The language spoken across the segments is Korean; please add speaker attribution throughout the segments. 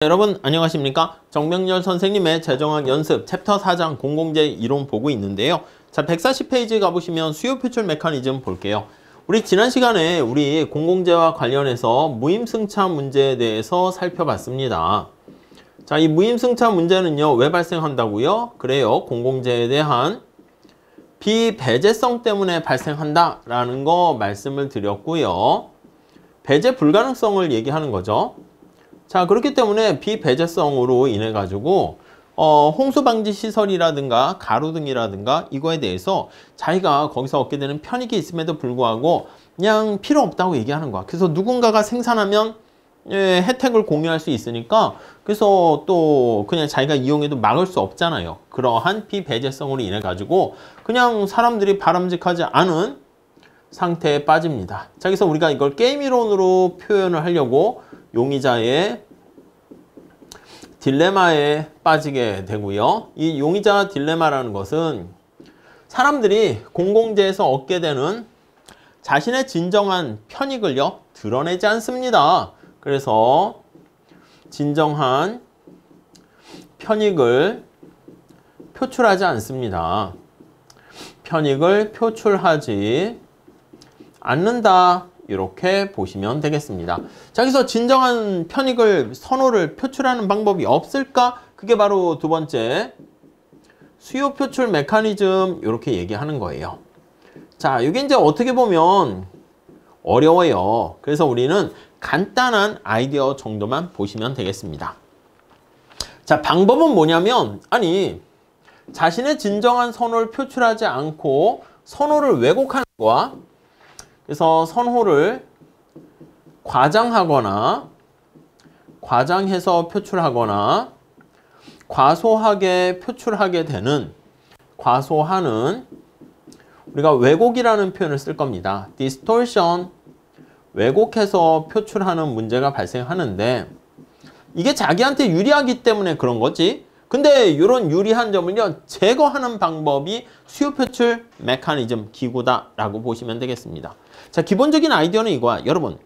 Speaker 1: 여러분 안녕하십니까? 정명렬 선생님의 재정학 연습 챕터 4장 공공재 이론 보고 있는데요. 자, 140페이지 가보시면 수요 표출 메커니즘 볼게요. 우리 지난 시간에 우리 공공재와 관련해서 무임승차 문제에 대해서 살펴봤습니다. 자, 이 무임승차 문제는요, 왜 발생한다고요? 그래요, 공공재에 대한 비배제성 때문에 발생한다라는 거 말씀을 드렸고요. 배제 불가능성을 얘기하는 거죠. 자, 그렇기 때문에 비배제성으로 인해 가지고 홍수방지 시설이라든가 가로등이라든가 이거에 대해서 자기가 거기서 얻게 되는 편익이 있음에도 불구하고 그냥 필요 없다고 얘기하는 거야. 그래서 누군가가 생산하면 혜택을 공유할 수 있으니까 그래서 또 그냥 자기가 이용해도 막을 수 없잖아요. 그러한 비배제성으로 인해 가지고 그냥 사람들이 바람직하지 않은 상태에 빠집니다. 자, 그래서 우리가 이걸 게임 이론으로 표현을 하려고 용의자의 딜레마에 빠지게 되고요. 이 용의자 딜레마라는 것은 사람들이 공공재에서 얻게 되는 자신의 진정한 편익을요, 드러내지 않습니다. 그래서 진정한 편익을 표출하지 않습니다. 편익을 표출하지 않는다. 이렇게 보시면 되겠습니다. 자, 여기서 진정한 편익을, 선호를 표출하는 방법이 없을까? 그게 바로 두 번째, 수요 표출 메커니즘, 이렇게 얘기하는 거예요. 자, 이게 이제 어떻게 보면 어려워요. 그래서 우리는 간단한 아이디어 정도만 보시면 되겠습니다. 자, 방법은 뭐냐면, 아니, 자신의 진정한 선호를 표출하지 않고 선호를 왜곡하는 거야. 그래서 선호를 과장하거나 과장해서 표출하거나 과소하게 표출하게 되는, 과소하는, 우리가 왜곡이라는 표현을 쓸 겁니다. distortion, 왜곡해서 표출하는 문제가 발생하는데 이게 자기한테 유리하기 때문에 그런 거지. 근데 이런 유리한 점을요, 제거하는 방법이 수요 표출 메커니즘 기구다라고 보시면 되겠습니다. 자, 기본적인 아이디어는 이거야. 여러분,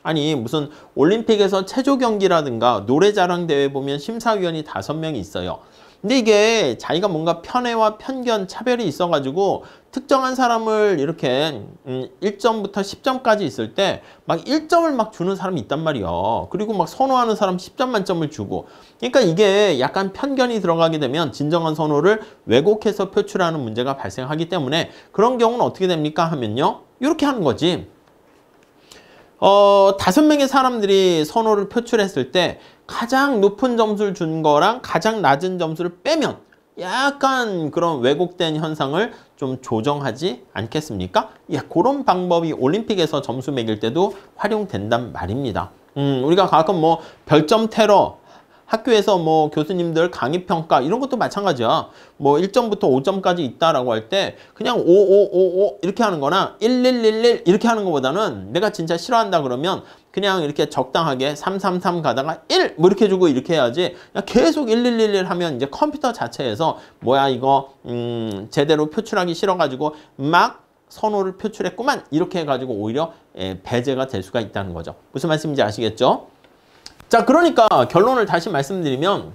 Speaker 1: 아니 무슨 올림픽에서 체조 경기라든가 노래자랑 대회 보면 심사위원이 5명이 있어요. 근데 이게 자기가 뭔가 편애와 편견, 차별이 있어가지고 특정한 사람을 이렇게 1점부터 10점까지 있을 때 막 1점을 막 주는 사람이 있단 말이야. 그리고 막 선호하는 사람 10점 만점을 주고. 그러니까 이게 약간 편견이 들어가게 되면 진정한 선호를 왜곡해서 표출하는 문제가 발생하기 때문에 그런 경우는 어떻게 됩니까 하면요, 이렇게 하는 거지. 5명의 사람들이 선호를 표출했을 때 가장 높은 점수를 준 거랑 가장 낮은 점수를 빼면 약간 그런 왜곡된 현상을 좀 조정하지 않겠습니까? 예, 그런 방법이 올림픽에서 점수 매길 때도 활용된단 말입니다. 우리가 가끔 뭐 별점 테러, 학교에서 뭐 교수님들 강의평가 이런 것도 마찬가지야. 뭐 1점부터 5점까지 있다라고 할 때 그냥 5, 5, 5, 5 이렇게 하는 거나 1, 1, 1, 1 이렇게 하는 것보다는 내가 진짜 싫어한다 그러면 그냥 이렇게 적당하게 3, 3, 3 가다가 1 뭐 이렇게 주고 이렇게 해야지, 그냥 계속 1, 1, 1, 1 하면 이제 컴퓨터 자체에서 뭐야 이거 제대로 표출하기 싫어가지고 막 선호를 표출했구만 이렇게 해가지고 오히려 배제가 될 수가 있다는 거죠. 무슨 말씀인지 아시겠죠? 자, 그러니까 결론을 다시 말씀드리면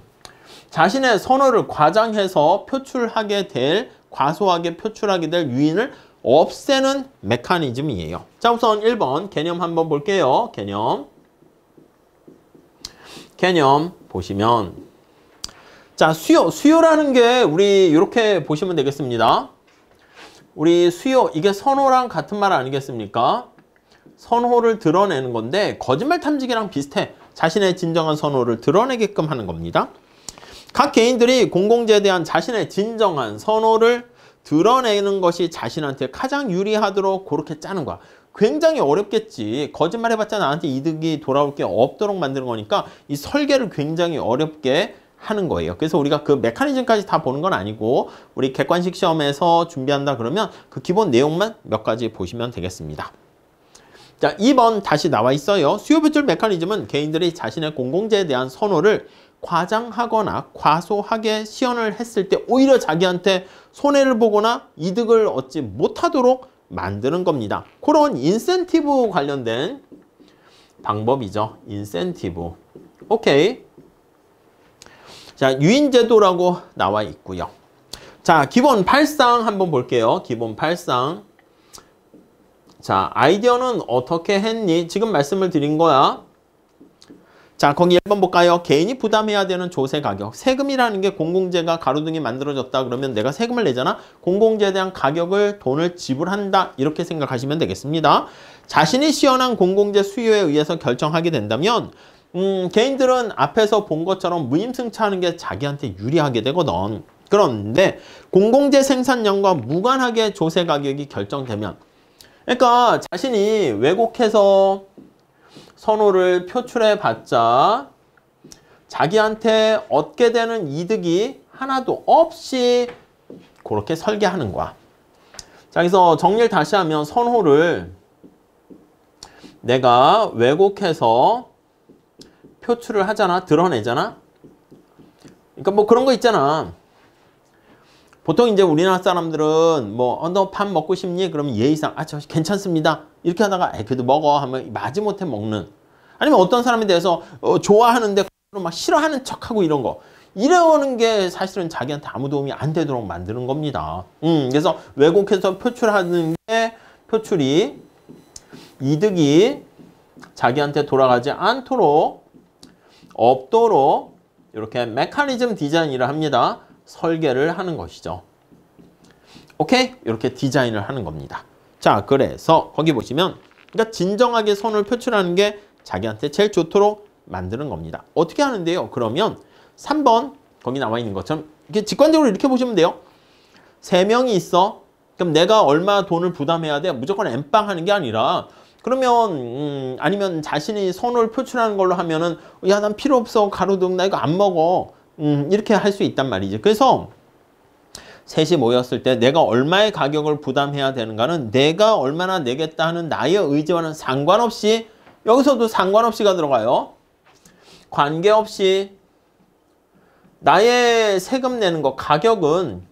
Speaker 1: 자신의 선호를 과장해서 표출하게 될, 과소하게 표출하게 될 유인을 없애는 메커니즘이에요. 자, 우선 1번 개념 한번 볼게요. 개념 보시면, 자, 수요라는 게 우리 이렇게 보시면 되겠습니다. 우리 수요, 이게 선호랑 같은 말 아니겠습니까? 선호를 드러내는 건데 거짓말 탐지기랑 비슷해. 자신의 진정한 선호를 드러내게끔 하는 겁니다. 각 개인들이 공공재에 대한 자신의 진정한 선호를 드러내는 것이 자신한테 가장 유리하도록 그렇게 짜는 거야. 굉장히 어렵겠지. 거짓말 해봤자 나한테 이득이 돌아올 게 없도록 만드는 거니까 이 설계를 굉장히 어렵게 하는 거예요. 그래서 우리가 그 메커니즘까지 다 보는 건 아니고 우리 객관식 시험에서 준비한다 그러면 그 기본 내용만 몇 가지 보시면 되겠습니다. 자, 2번 다시 나와 있어요. 수요 표출 메커니즘은 개인들이 자신의 공공재에 대한 선호를 과장하거나 과소하게 시연을 했을 때 오히려 자기한테 손해를 보거나 이득을 얻지 못하도록 만드는 겁니다. 그런 인센티브 관련된 방법이죠. 인센티브. 오케이. 자, 유인제도라고 나와 있고요. 자, 기본 8상 한번 볼게요. 기본 8상. 자, 아이디어는 어떻게 했니? 지금 말씀을 드린 거야. 자, 거기 1번 볼까요? 개인이 부담해야 되는 조세 가격. 세금이라는 게 공공재가 가로등이 만들어졌다 그러면 내가 세금을 내잖아. 공공재에 대한 가격을 돈을 지불한다. 이렇게 생각하시면 되겠습니다. 자신이 시연한 공공재 수요에 의해서 결정하게 된다면 개인들은 앞에서 본 것처럼 무임승차하는 게 자기한테 유리하게 되거든. 그런데 공공재 생산량과 무관하게 조세 가격이 결정되면, 그러니까 자신이 왜곡해서 선호를 표출해 봤자 자기한테 얻게 되는 이득이 하나도 없이 그렇게 설계하는 거야. 자, 그래서 정리를 다시 하면 선호를 내가 왜곡해서 표출을 하잖아. 드러내잖아. 그러니까 뭐 그런 거 있잖아. 보통 이제 우리나라 사람들은 뭐 너 밥 먹고 싶니? 그러면 예의상 저 괜찮습니다. 이렇게 하다가 그래도 먹어 하면 마지못해 먹는. 아니면 어떤 사람에 대해서 좋아하는데 막 싫어하는 척하고 이런 거. 이러는 게 사실은 자기한테 아무 도움이 안 되도록 만드는 겁니다. 그래서 왜곡해서 표출하는 게 표출이 이득이 자기한테 돌아가지 않도록 없도록 이렇게 메커니즘 디자인이라 합니다. 설계를 하는 것이죠. 오케이? 이렇게 디자인을 하는 겁니다. 자, 그래서 거기 보시면 그러니까 진정하게 선을 표출하는 게 자기한테 제일 좋도록 만드는 겁니다. 어떻게 하는데요? 그러면 3번 거기 나와 있는 것처럼 이렇게 직관적으로 이렇게 보시면 돼요. 3명이 있어. 그럼 내가 얼마 돈을 부담해야 돼? 무조건 엠빵 하는 게 아니라 그러면 아니면 자신이 선호를 표출하는 걸로 하면은 야, 난 필요 없어. 가로등 나 이거 안 먹어. 이렇게 할 수 있단 말이죠. 그래서 셋이 모였을 때 내가 얼마의 가격을 부담해야 되는가는 내가 얼마나 내겠다 하는 나의 의지와는 상관없이, 여기서도 상관없이가 들어가요. 관계없이 나의 세금 내는 거 가격은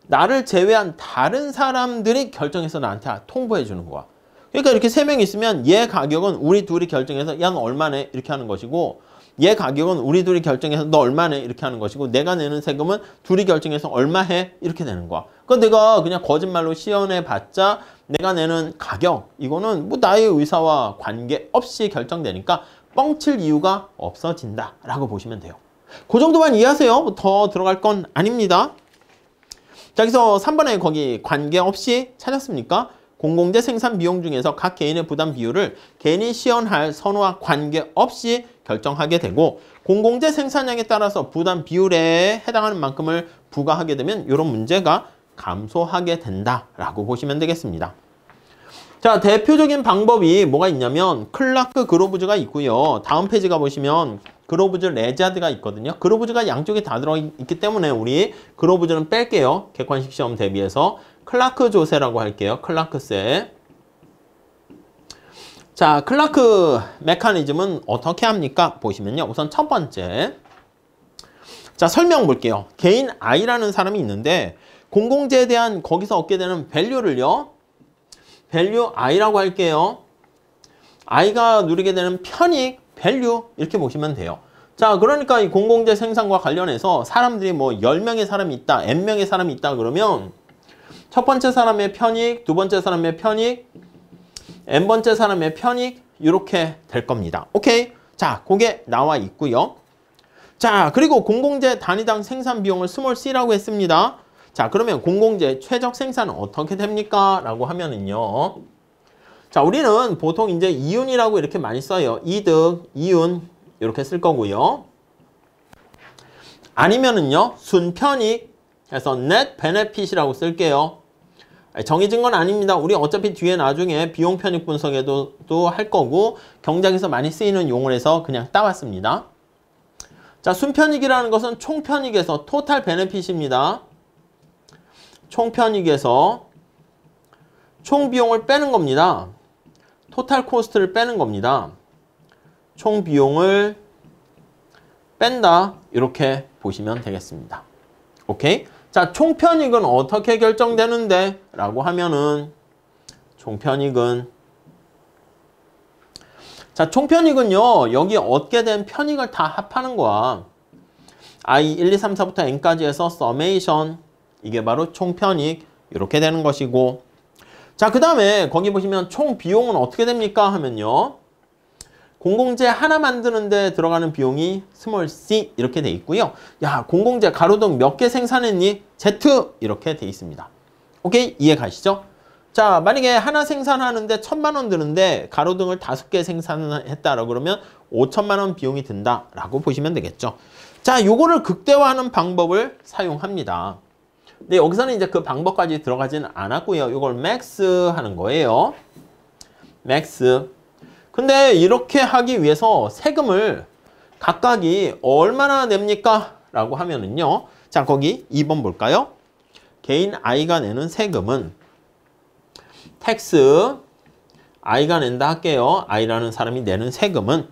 Speaker 1: 나를 제외한 다른 사람들이 결정해서 나한테 통보해 주는 거야. 그러니까 이렇게 3명 있으면 얘 가격은 우리 둘이 결정해서 야, 너 얼마네? 이렇게 하는 것이고, 얘 가격은 우리 둘이 결정해서 너 얼마네? 이렇게 하는 것이고, 내가 내는 세금은 둘이 결정해서 얼마 해? 이렇게 되는 거야. 그러니까 내가 그냥 거짓말로 시연해 봤자 내가 내는 가격, 이거는 뭐 나의 의사와 관계없이 결정되니까 뻥칠 이유가 없어진다 라고 보시면 돼요. 그 정도만 이해하세요. 더 들어갈 건 아닙니다. 자, 그래서 3번에 거기 관계없이 찾았습니까? 공공재 생산 비용 중에서 각 개인의 부담 비율을 개인이 시연할 선호와 관계없이 결정하게 되고, 공공재 생산량에 따라서 부담 비율에 해당하는 만큼을 부과하게 되면 이런 문제가 감소하게 된다라고 보시면 되겠습니다. 자, 대표적인 방법이 뭐가 있냐면 클라크 그로브즈가 있고요. 다음 페이지 가보시면 그로브즈 레자드가 있거든요. 그로브즈가 양쪽에 다 들어있기 때문에 우리 그로브즈는 뺄게요. 객관식 시험 대비해서 클라크 조세라고 할게요. 클라크세. 자, 클라크 메커니즘은 어떻게 합니까? 보시면요. 우선 첫 번째. 자, 설명 볼게요. 개인 I라는 사람이 있는데 공공재에 대한 거기서 얻게 되는 밸류를요. 밸류 I라고 할게요. I가 누리게 되는 편익, 밸류 이렇게 보시면 돼요. 자, 그러니까 이 공공재 생산과 관련해서 사람들이 뭐 10명의 사람이 있다, N명의 사람이 있다 그러면 첫 번째 사람의 편익, 두 번째 사람의 편익, N번째 사람의 편익 이렇게 될 겁니다. 오케이? 자, 그게 나와 있고요. 자, 그리고 공공재 단위당 생산 비용을 스몰 c라고 했습니다. 자, 그러면 공공재 최적 생산은 어떻게 됩니까? 라고 하면은요. 자, 우리는 보통 이제 이윤이라고 이렇게 많이 써요. 이득, 이윤 이렇게 쓸 거고요. 아니면은요. 순편익 해서 net benefit이라고 쓸게요. 정해진 건 아닙니다. 우리 어차피 뒤에 나중에 비용 편익 분석에도 또 할 거고 경작에서 많이 쓰이는 용어에서 그냥 따왔습니다. 자, 순편익이라는 것은 총편익에서 토탈 베네핏입니다. 총편익에서 총 비용을 빼는 겁니다. 토탈 코스트를 빼는 겁니다. 총 비용을 뺀다. 이렇게 보시면 되겠습니다. 오케이? 자, 총편익은 어떻게 결정되는데? 라고 하면은 총편익은 자, 총편익은요. 여기 얻게 된 편익을 다 합하는 거야. I 1, 2, 3, 4부터 n까지 해서 서메이션. 이게 바로 총편익. 이렇게 되는 것이고. 자, 그 다음에 거기 보시면 총 비용은 어떻게 됩니까? 하면요. 공공재 하나 만드는데 들어가는 비용이 스몰 c 이렇게 돼 있고요. 야, 공공재 가로등 몇 개 생산했니? Z 이렇게 돼 있습니다. 오케이? 이해 가시죠? 자, 만약에 하나 생산하는데 1,000만 원 드는데 가로등을 5개 생산했다라고 그러면 5천만 원 비용이 든다라고 보시면 되겠죠. 자, 요거를 극대화하는 방법을 사용합니다. 근데 여기서는 이제 그 방법까지 들어가지는 않았고요. 이걸 맥스 하는 거예요. 맥스. 근데 이렇게 하기 위해서 세금을 각각이 얼마나 냅니까? 라고 하면은요. 자, 거기 2번 볼까요? 개인 I가 내는 세금은 텍스 I가 낸다 할게요. I라는 사람이 내는 세금은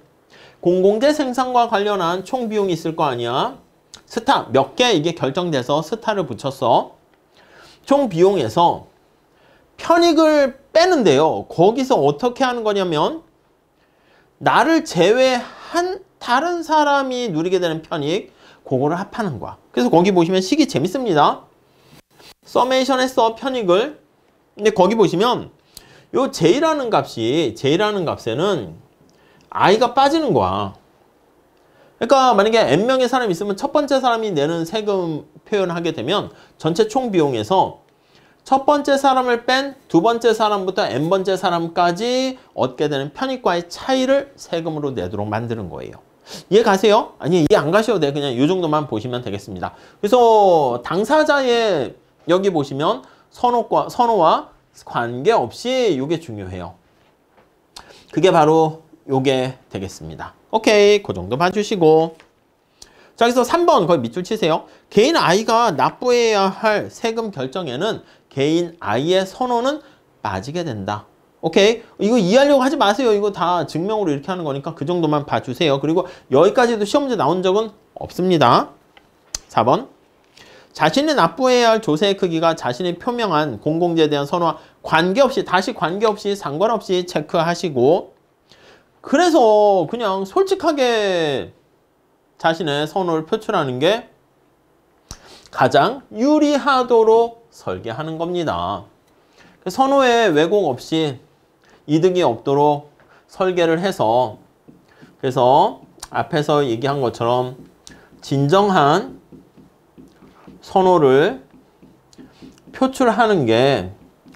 Speaker 1: 공공재 생산과 관련한 총 비용이 있을 거 아니야. 스타 몇 개 이게 결정돼서 스타를 붙였어. 총 비용에서 편익을 빼는데요. 거기서 어떻게 하는 거냐면 나를 제외한 다른 사람이 누리게 되는 편익 그거를 합하는 거야. 그래서 거기 보시면 식이 재밌습니다. 서메이션 했어 편익을. 근데 거기 보시면 요 J라는 값에는 I가 빠지는 거야. 그러니까 만약에 n명의 사람이 있으면 첫 번째 사람이 내는 세금 표현하게 되면 전체 총 비용에서 첫 번째 사람을 뺀 두 번째 사람부터 n번째 사람까지 얻게 되는 편익과의 차이를 세금으로 내도록 만드는 거예요. 이해 가세요? 아니, 이해 안 가셔도 돼. 그냥 이 정도만 보시면 되겠습니다. 그래서 여기 보시면 선호와 관계없이 이게 중요해요. 그게 바로 요게 되겠습니다. 오케이, 그 정도 봐주시고. 자, 그래서 3번 거기 밑줄 치세요. 개인 I가 납부해야 할 세금 결정에는 개인 I의 선호는 빠지게 된다. 오케이, 이거 이해하려고 하지 마세요. 이거 다 증명으로 이렇게 하는 거니까 그 정도만 봐주세요. 그리고 여기까지도 시험 문제 나온 적은 없습니다. 4번. 자신이 납부해야 할 조세의 크기가 자신이 표명한 공공재에 대한 선호와 관계없이, 다시 관계없이, 상관없이 체크하시고, 그래서 그냥 솔직하게 자신의 선호를 표출하는 게 가장 유리하도록 설계하는 겁니다. 선호에 왜곡 없이 이득이 없도록 설계를 해서, 그래서 앞에서 얘기한 것처럼 진정한 선호를 표출하는 게,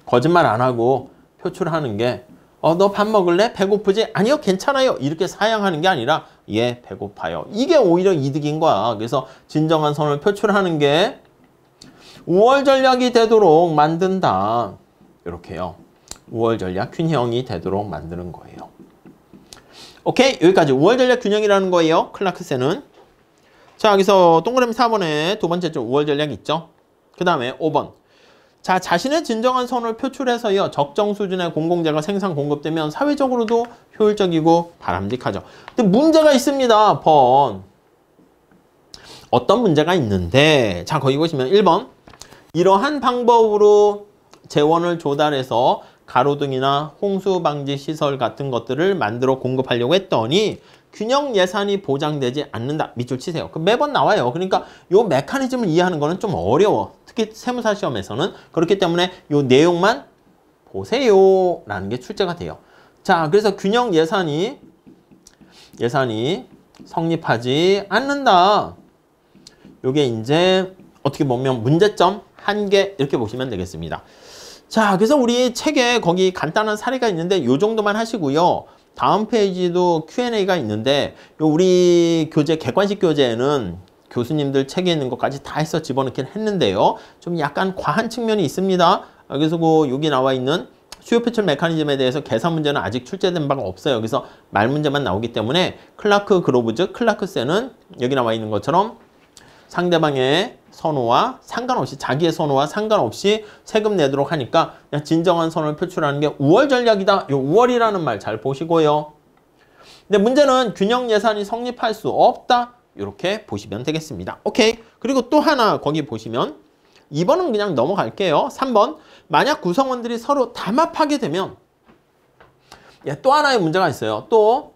Speaker 1: 거짓말 안 하고 표출하는 게 너 밥 먹을래? 배고프지? 아니요, 괜찮아요. 이렇게 사양하는 게 아니라 예, 배고파요. 이게 오히려 이득인 거야. 그래서 진정한 선을 표출하는 게 우월 전략이 되도록 만든다. 이렇게요. 우월 전략 균형이 되도록 만드는 거예요. 오케이, 여기까지 우월 전략 균형이라는 거예요. 클라크센은. 자, 여기서 동그라미 4번에 두 번째 줄 우월 전략이 있죠. 그 다음에 5번. 자, 자신의 진정한 선을 표출해서요. 적정 수준의 공공재가 생산 공급되면 사회적으로도 효율적이고 바람직하죠. 근데 문제가 있습니다. 번. 어떤 문제가 있는데, 자, 거기 보시면 1번. 이러한 방법으로 재원을 조달해서 가로등이나 홍수 방지 시설 같은 것들을 만들어 공급하려고 했더니 균형 예산이 보장되지 않는다. 밑줄 치세요. 매번 나와요. 그러니까 요 메커니즘을 이해하는 거는 좀 어려워. 특히 세무사 시험에서는. 그렇기 때문에 요 내용만 보세요 라는 게 출제가 돼요. 자, 그래서 균형 예산이 성립하지 않는다. 요게 이제 어떻게 보면 문제점 한 개 이렇게 보시면 되겠습니다. 자, 그래서 우리 책에 거기 간단한 사례가 있는데 요 정도만 하시고요. 다음 페이지도 Q&A가 있는데 우리 교재, 객관식 교재에는 교수님들 책에 있는 것까지 다 해서 집어넣긴 했는데요. 좀 약간 과한 측면이 있습니다. 그래서 여기 나와 있는 수요 표출 메커니즘에 대해서 계산 문제는 아직 출제된 바가 없어요. 그래서 말 문제만 나오기 때문에 클라크 그로브즈, 클라크센은 여기 나와 있는 것처럼 상대방의 선호와 상관없이, 자기의 선호와 상관없이 세금 내도록 하니까 그냥 진정한 선호를 표출하는 게 우월 전략이다. 이 우월이라는 말 잘 보시고요. 근데 문제는 균형 예산이 성립할 수 없다. 이렇게 보시면 되겠습니다. 오케이. 그리고 또 하나 거기 보시면 2번은 그냥 넘어갈게요. 3번. 만약 구성원들이 서로 담합하게 되면, 또 하나의 문제가 있어요. 또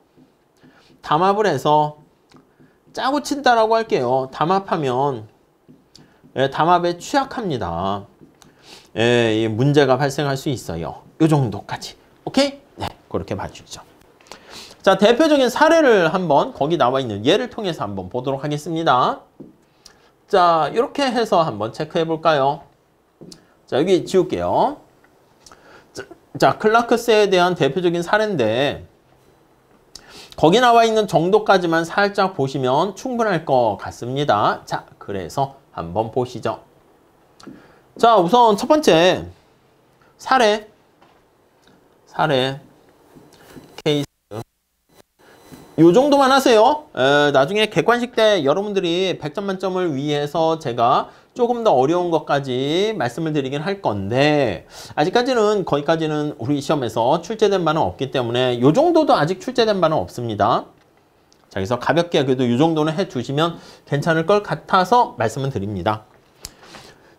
Speaker 1: 담합을 해서 짜고 친다라고 할게요. 담합하면 예, 담합에 취약합니다. 예, 문제가 발생할 수 있어요. 이 정도까지. 오케이? 네, 그렇게 봐주죠. 자, 대표적인 사례를 한번 거기 나와 있는 예를 통해서 한번 보도록 하겠습니다. 자, 이렇게 해서 한번 체크해 볼까요? 자, 여기 지울게요. 자, 클라크스에 대한 대표적인 사례인데 거기 나와 있는 정도까지만 살짝 보시면 충분할 것 같습니다. 자, 그래서 한번 보시죠. 자, 우선 첫 번째 사례 케이스 요 정도만 하세요. 나중에 객관식 때 여러분들이 100점 만점을 위해서 제가 조금 더 어려운 것까지 말씀을 드리긴 할 건데 아직까지는 거기까지는 우리 시험에서 출제된 바는 없기 때문에 요 정도도 아직 출제된 바는 없습니다. 자, 그래서 가볍게 그래도 요 정도는 해주시면 괜찮을 것 같아서 말씀을 드립니다.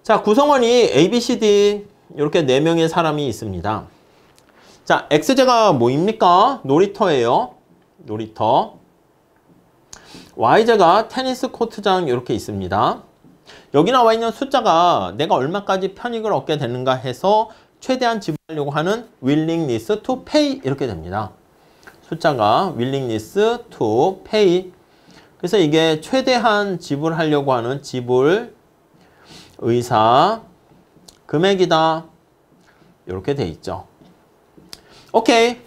Speaker 1: 자, 구성원이 A, B, C, D 이렇게 4명의 사람이 있습니다. 자, X제가 뭐입니까? 놀이터예요. 놀이터. Y제가 테니스 코트장 이렇게 있습니다. 여기 나와 있는 숫자가 내가 얼마까지 편익을 얻게 되는가 해서 최대한 지불하려고 하는 willingness to pay 이렇게 됩니다. 숫자가 willingness to pay. 그래서 이게 최대한 지불하려고 하는 지불 의사 금액이다. 이렇게 돼 있죠. 오케이.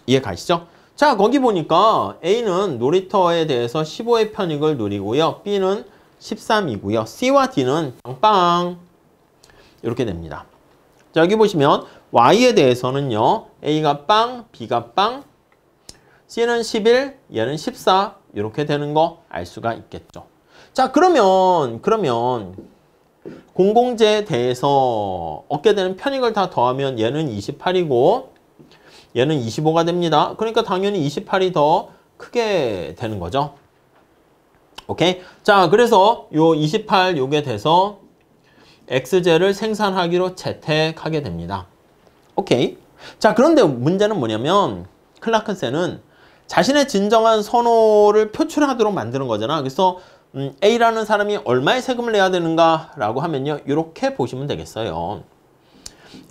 Speaker 1: 이해 가시죠? 자, 거기 보니까 A는 놀이터에 대해서 15의 편익을 누리고요. B는 13이고요. C와 D는 빵빵 이렇게 됩니다. 자, 여기 보시면 Y에 대해서는요. A가 빵, B가 빵, C는 11, 얘는 14 이렇게 되는 거 알 수가 있겠죠. 자, 그러면 공공재에 대해서 얻게 되는 편익을 다 더하면 얘는 28이고 얘는 25가 됩니다. 그러니까 당연히 28이 더 크게 되는 거죠. 오케이? 자, 그래서 요 28 요게 돼서 X제를 생산하기로 채택하게 됩니다. 오케이? 자, 그런데 문제는 뭐냐면 클라크센은 자신의 진정한 선호를 표출하도록 만드는 거잖아. 그래서 A라는 사람이 얼마의 세금을 내야 되는가 라고 하면요. 이렇게 보시면 되겠어요.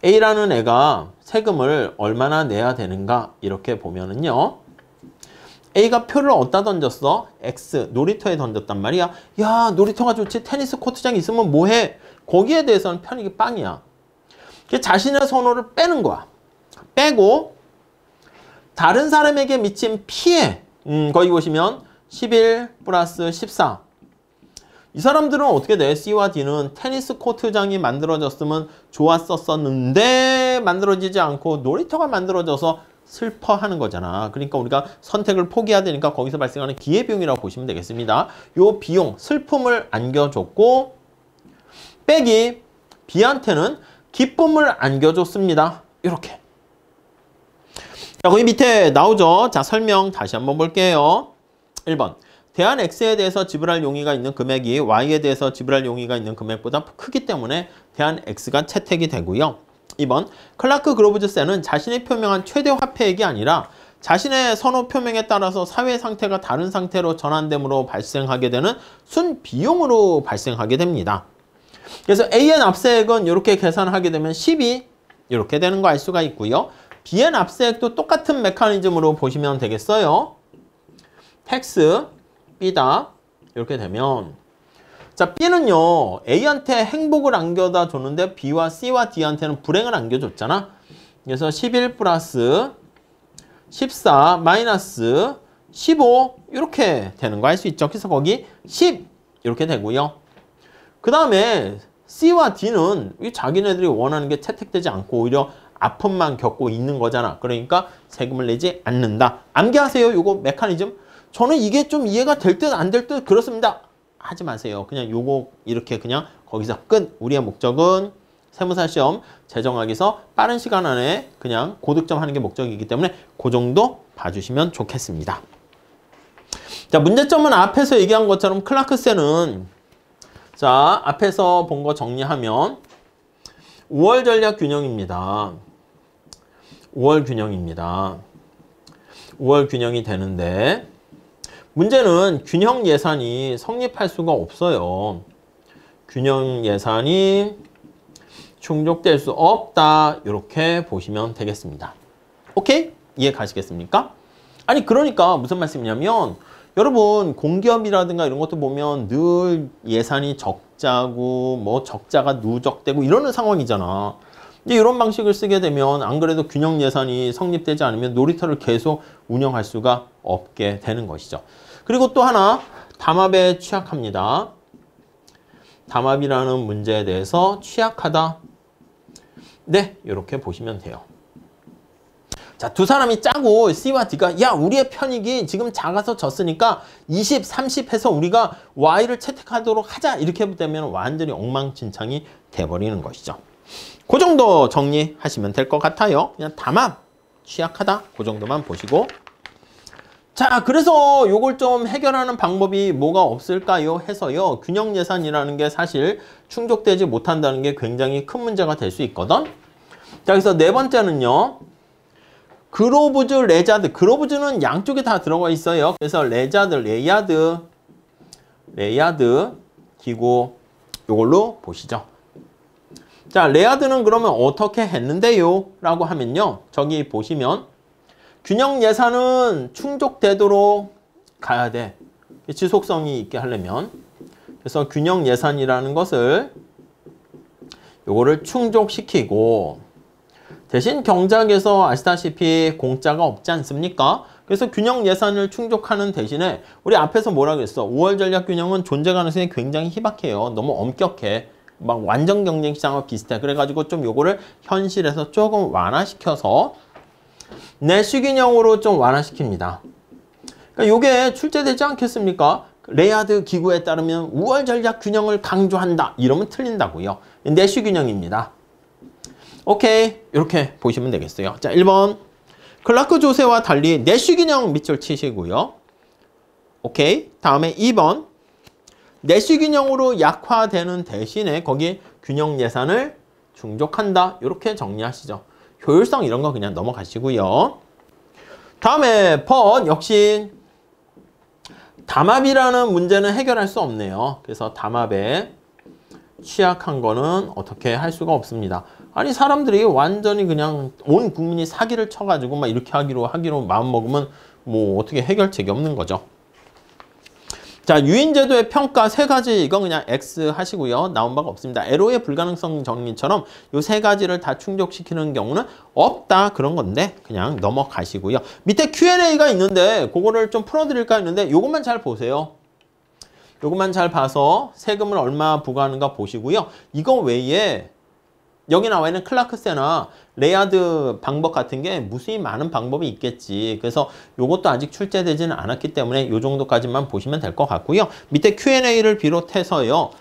Speaker 1: A라는 애가 세금을 얼마나 내야 되는가 이렇게 보면은요. A가 표를 어디다 던졌어? X, 놀이터에 던졌단 말이야. 야, 놀이터가 좋지. 테니스 코트장 있으면 뭐해? 거기에 대해서는 편익이 빵이야. 자신의 선호를 빼는 거야. 빼고 다른 사람에게 미친 피해. 거기 보시면 11 플러스 14. 이 사람들은 어떻게 돼? C와 D는 테니스 코트장이 만들어졌으면 좋았었는데 만들어지지 않고 놀이터가 만들어져서 슬퍼하는 거잖아. 그러니까 우리가 선택을 포기해야 되니까 거기서 발생하는 기회비용이라고 보시면 되겠습니다. 요 비용, 슬픔을 안겨줬고 빼기 B한테는 기쁨을 안겨줬습니다. 이렇게. 자, 거기 밑에 나오죠. 자, 설명 다시 한번 볼게요. 1번. 대한 X에 대해서 지불할 용의가 있는 금액이 Y에 대해서 지불할 용의가 있는 금액보다 크기 때문에 대한 X가 채택이 되고요. 2번. 클라크 그로브즈센은 자신이 표명한 최대 화폐액이 아니라 자신의 선호 표명에 따라서 사회 상태가 다른 상태로 전환됨으로 발생하게 되는 순비용으로 발생하게 됩니다. 그래서 A의 납세액은 이렇게 계산하게 되면 12 이렇게 되는 거 알 수가 있고요. B의 납세액도 똑같은 메커니즘으로 보시면 되겠어요. 텍스 B다. 이렇게 되면 자, B는요. A한테 행복을 안겨다 줬는데 B와 C와 D한테는 불행을 안겨줬잖아. 그래서 11 플러스 14 마이너스 15 이렇게 되는 거 알 수 있죠. 그래서 거기 10 이렇게 되고요. 그 다음에 C와 D는 자기네들이 원하는 게 채택되지 않고 오히려 아픔만 겪고 있는 거잖아. 그러니까 세금을 내지 않는다. 암기하세요. 요거 메커니즘. 저는 이게 좀 이해가 될 듯 안 될 듯 그렇습니다. 하지 마세요. 그냥 요거 이렇게 그냥 거기서 끝. 우리의 목적은 세무사 시험 제정하기 위해서 빠른 시간 안에 그냥 고득점 하는 게 목적이기 때문에 그 정도 봐주시면 좋겠습니다. 자, 문제점은 앞에서 얘기한 것처럼 클라크센은 자, 앞에서 본 거 정리하면 5월 전략 균형입니다. 5월 균형입니다. 5월 균형이 되는데 문제는 균형 예산이 성립할 수가 없어요. 균형 예산이 충족될 수 없다. 이렇게 보시면 되겠습니다. 오케이? 이해 가시겠습니까? 아니 그러니까 무슨 말씀이냐면 여러분 공기업이라든가 이런 것도 보면 늘 예산이 적자고 뭐 적자가 누적되고 이러는 상황이잖아. 이제 이런 방식을 쓰게 되면 안 그래도 균형 예산이 성립되지 않으면 놀이터를 계속 운영할 수가 없게 되는 것이죠. 그리고 또 하나 담합에 취약합니다. 담합이라는 문제에 대해서 취약하다. 네, 이렇게 보시면 돼요. 자, 두 사람이 짜고 C와 D가 야 우리의 편익이 지금 작아서 졌으니까 20, 30 해서 우리가 Y를 채택하도록 하자 이렇게 되면 완전히 엉망진창이 돼버리는 것이죠. 그 정도 정리하시면 될 것 같아요. 그냥 담합 취약하다 그 정도만 보시고 자 그래서 요걸 좀 해결하는 방법이 뭐가 없을까요 해서요. 균형 예산이라는 게 사실 충족되지 못한다는 게 굉장히 큰 문제가 될 수 있거든. 자 그래서 네 번째는요. 그로브즈, 레자드. 그로브즈는 양쪽에 다 들어가 있어요. 그래서 레자드, 레야드 기구 요걸로 보시죠. 자, 레야드는 그러면 어떻게 했는데요? 라고 하면요. 저기 보시면 균형 예산은 충족되도록 가야 돼. 지속성이 있게 하려면. 그래서 균형 예산이라는 것을 요거를 충족시키고 대신 경작에서 아시다시피 공짜가 없지 않습니까? 그래서 균형 예산을 충족하는 대신에 우리 앞에서 뭐라 그랬어? 5월 전략 균형은 존재 가능성이 굉장히 희박해요. 너무 엄격해. 막 완전 경쟁 시장과 비슷해. 그래가지고 좀 요거를 현실에서 조금 완화시켜서 내시균형으로 좀 완화시킵니다. 그러니까 요게 출제되지 않겠습니까? 레야드 기구에 따르면 5월 전략 균형을 강조한다. 이러면 틀린다고요. 내시균형입니다. 오케이. 이렇게 보시면 되겠어요. 자, 1번. 클라크 조세와 달리 내시균형 밑줄 치시고요. 오케이. 다음에 2번. 내시균형으로 약화되는 대신에 거기에 균형 예산을 충족한다. 이렇게 정리하시죠. 효율성 이런 거 그냥 넘어가시고요. 다음에 번 역시 담합이라는 문제는 해결할 수 없네요. 그래서 담합에 취약한 거는 어떻게 할 수가 없습니다. 아니 사람들이 완전히 그냥 온 국민이 사기를 쳐가지고 막 이렇게 하기로 마음먹으면 뭐 어떻게 해결책이 없는 거죠. 자, 유인제도의 평가 세 가지 이건 그냥 X 하시고요. 나온 바가 없습니다. LO의 불가능성 정리처럼 이 세 가지를 다 충족시키는 경우는 없다 그런 건데 그냥 넘어가시고요. 밑에 Q&A가 있는데 그거를 좀 풀어드릴까 했는데 요것만 잘 보세요. 요것만 잘 봐서 세금을 얼마 부과하는가 보시고요. 이거 외에 여기 나와 있는 클라크세나 레야드 방법 같은 게 무수히 많은 방법이 있겠지. 그래서 요것도 아직 출제되지는 않았기 때문에 요 정도까지만 보시면 될 것 같고요. 밑에 Q&A를 비롯해서요.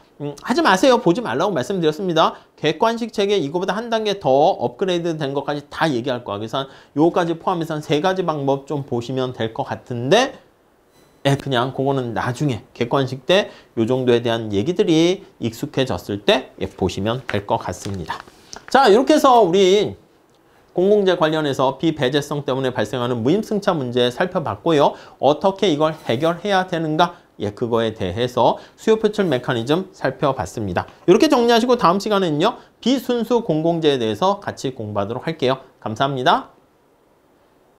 Speaker 1: 하지 마세요. 보지 말라고 말씀드렸습니다. 객관식 체계 이거보다 한 단계 더 업그레이드 된 것까지 다 얘기할 거야. 그래서 요거까지 포함해서 한 세 가지 방법 좀 보시면 될 것 같은데 그냥 그거는 나중에 객관식 때 요 정도에 대한 얘기들이 익숙해졌을 때 보시면 될 것 같습니다. 자, 이렇게 해서 우리 공공재 관련해서 비배제성 때문에 발생하는 무임승차 문제 살펴봤고요. 어떻게 이걸 해결해야 되는가? 그거에 대해서 수요 표출 메커니즘 살펴봤습니다. 이렇게 정리하시고 다음 시간에는요. 비순수 공공재에 대해서 같이 공부하도록 할게요. 감사합니다.